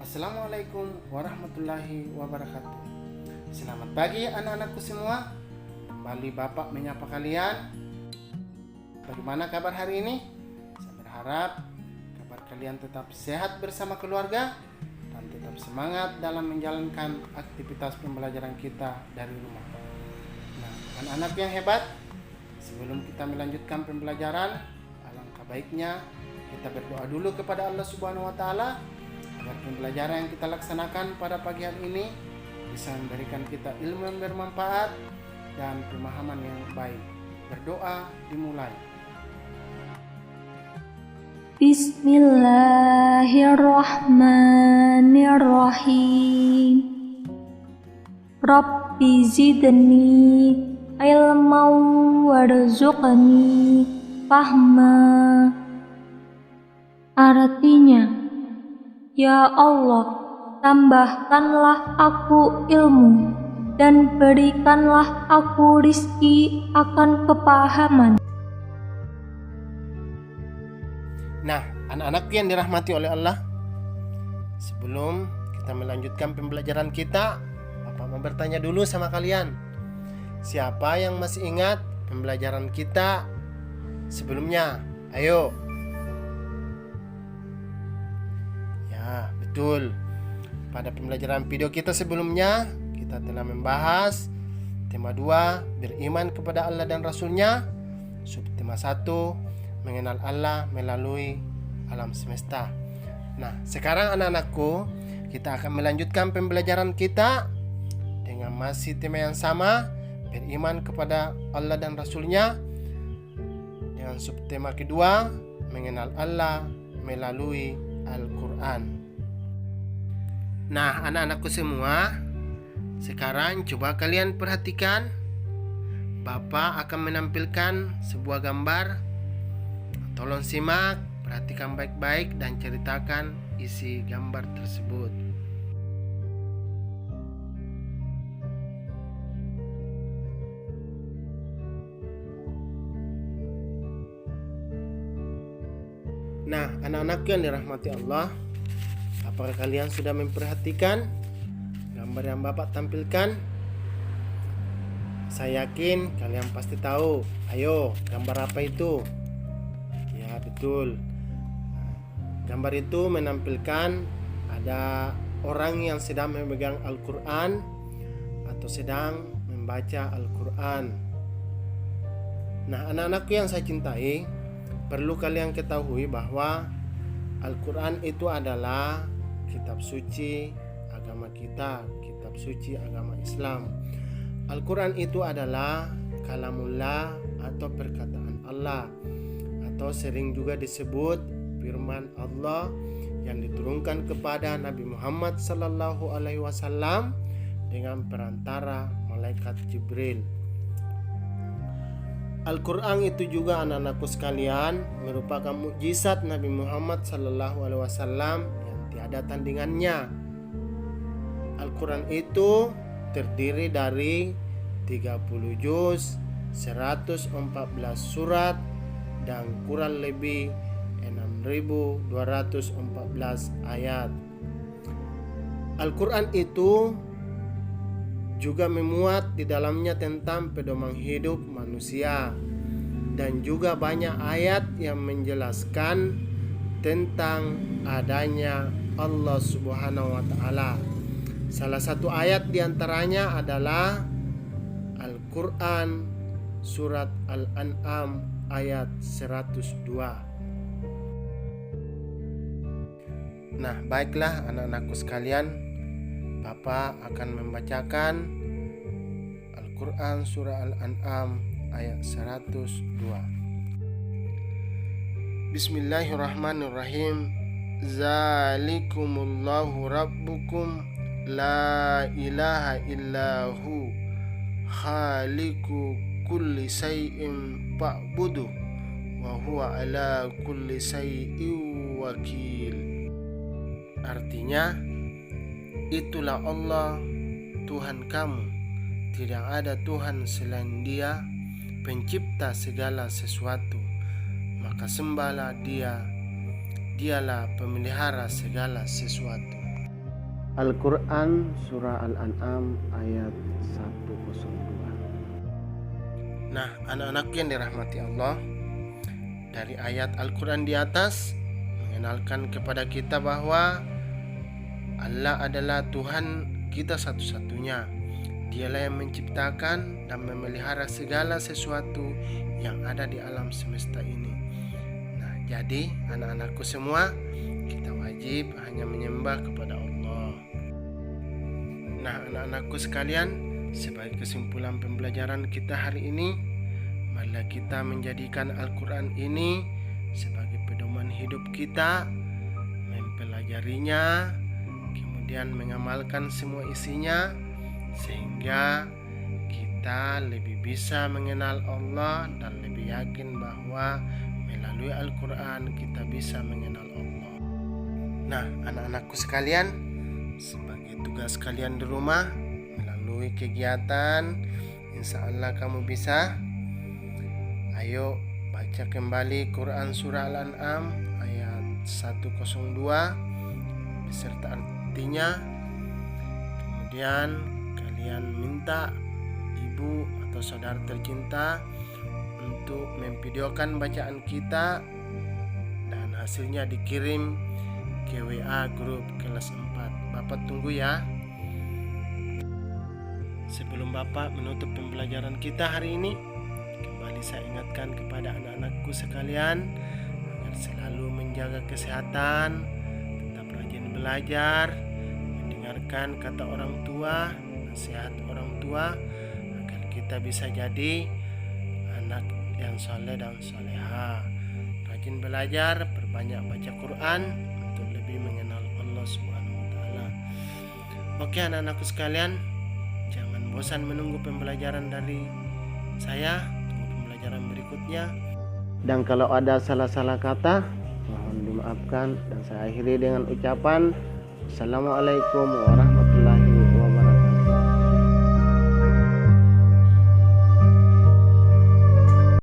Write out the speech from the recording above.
Assalamualaikum warahmatullahi wabarakatuh. Selamat pagi anak-anakku semua. Kembali Bapak menyapa kalian. Bagaimana kabar hari ini? Saya berharap kabar kalian tetap sehat bersama keluarga dan tetap semangat dalam menjalankan aktivitas pembelajaran kita dari rumah. Nah, anak-anak yang hebat, sebelum kita melanjutkan pembelajaran, alangkah baiknya kita berdoa dulu kepada Allah Subhanahu wa taala agar pembelajaran yang kita laksanakan pada pagi hari ini bisa memberikan kita ilmu yang bermanfaat dan pemahaman yang baik. Berdoa dimulai. Bismillahirrahmanirrahim. Rabbi zidni ilman warzuqni fahma. Artinya, ya Allah, tambahkanlah aku ilmu dan berikanlah aku rizki akan kepahaman. Nah, anak-anak yang dirahmati oleh Allah, sebelum kita melanjutkan pembelajaran kita, Bapak mau bertanya dulu sama kalian. Siapa yang masih ingat pembelajaran kita sebelumnya? Ayo. Ya, betul. Pada pembelajaran video kita sebelumnya, kita telah membahas tema 2, beriman kepada Allah dan Rasulnya. Subtema 1, mengenal Allah melalui alam semesta. Nah, sekarang anak-anakku, kita akan melanjutkan pembelajaran kita dengan masih tema yang sama, beriman kepada Allah dan Rasulnya, dengan subtema kedua, mengenal Allah melalui Al-Quran. Nah, anak-anakku semua, sekarang coba kalian perhatikan. Bapak akan menampilkan sebuah gambar. Tolong simak, perhatikan baik-baik dan ceritakan isi gambar tersebut. Nah, anak-anak yang dirahmati Allah, apakah kalian sudah memperhatikan gambar yang Bapak tampilkan? Saya yakin kalian pasti tahu. Ayo, gambar apa itu? Ya, betul. Gambar itu menampilkan ada orang yang sedang memegang Al-Quran atau sedang membaca Al-Quran. Nah, anak-anakku yang saya cintai, perlu kalian ketahui bahwa Al-Quran itu adalah kitab suci agama kita, kitab suci agama Islam. Al-Quran itu adalah kalamullah atau perkataan Allah, atau sering juga disebut firman Allah yang diturunkan kepada Nabi Muhammad sallallahu alaihi wasallam dengan perantara malaikat Jibril. Al-Quran itu juga anak-anakku sekalian merupakan mukjizat Nabi Muhammad sallallahu alaihi wasallam yang tiada tandingannya. Al-Quran itu terdiri dari 30 juz, 114 surat dan kurang lebih 6.214 ayat. Al-Quran itu juga memuat di dalamnya tentang pedoman hidup manusia dan juga banyak ayat yang menjelaskan tentang adanya Allah Subhanahu wa taala. Salah satu ayat diantaranya adalah Al-Quran surat Al-An'am ayat 102. Nah, baiklah anak-anakku sekalian, Bapak akan membacakan Al-Quran surah Al-An'am ayat 102. Bismillahirrahmanirrahim. Zalikumullahu rabbukum la ilaha illahu khaliqu kulli syai'in fa'budu wa huwa ala kulli syai'in wakil. Artinya, itulah Allah Tuhan kamu, tidak ada Tuhan selain Dia, pencipta segala sesuatu, maka sembahlah Dia, Dialah pemelihara segala sesuatu. Al-Quran Surah Al-An'am ayat 102. Nah, anak-anakku yang dirahmati Allah, dari ayat Al-Quran di atas mengenalkan kepada kita bahwa Allah adalah Tuhan kita satu-satunya. Dialah yang menciptakan dan memelihara segala sesuatu yang ada di alam semesta ini. Nah, jadi anak-anakku semua, kita wajib hanya menyembah kepada Allah. Nah, anak-anakku sekalian, sebagai kesimpulan pembelajaran kita hari ini, marilah kita menjadikan Al-Quran ini sebagai pedoman hidup kita, mempelajarinya, kemudian mengamalkan semua isinya, sehingga kita lebih bisa mengenal Allah dan lebih yakin bahwa melalui Al-Quran kita bisa mengenal Allah. Nah, anak-anakku sekalian, sebagai tugas kalian di rumah, melalui kegiatan, insya Allah kamu bisa. Ayo baca kembali Quran Surah Al-An'am ayat 102 beserta artinya. Kemudian kalian minta ibu atau saudara tercinta untuk memvideokan bacaan kita dan hasilnya dikirim ke WA grup kelas 4. Bapak tunggu ya. Sebelum Bapak menutup pembelajaran kita hari ini, kembali saya ingatkan kepada anak-anakku sekalian agar selalu menjaga kesehatan, tetap rajin belajar, mendengarkan kata orang tua, nasihat orang tua, agar kita bisa jadi anak yang saleh dan saleha. Rajin belajar, perbanyak baca Quran untuk lebih mengenal Allah Subhanahu wa taala. Oke anak-anakku sekalian, jangan bosan menunggu pembelajaran dari saya. Tunggu pembelajaran berikutnya. Dan kalau ada salah-salah kata, mohon dimaafkan, dan saya akhiri dengan ucapan Assalamualaikum warahmatullahi wabarakatuh.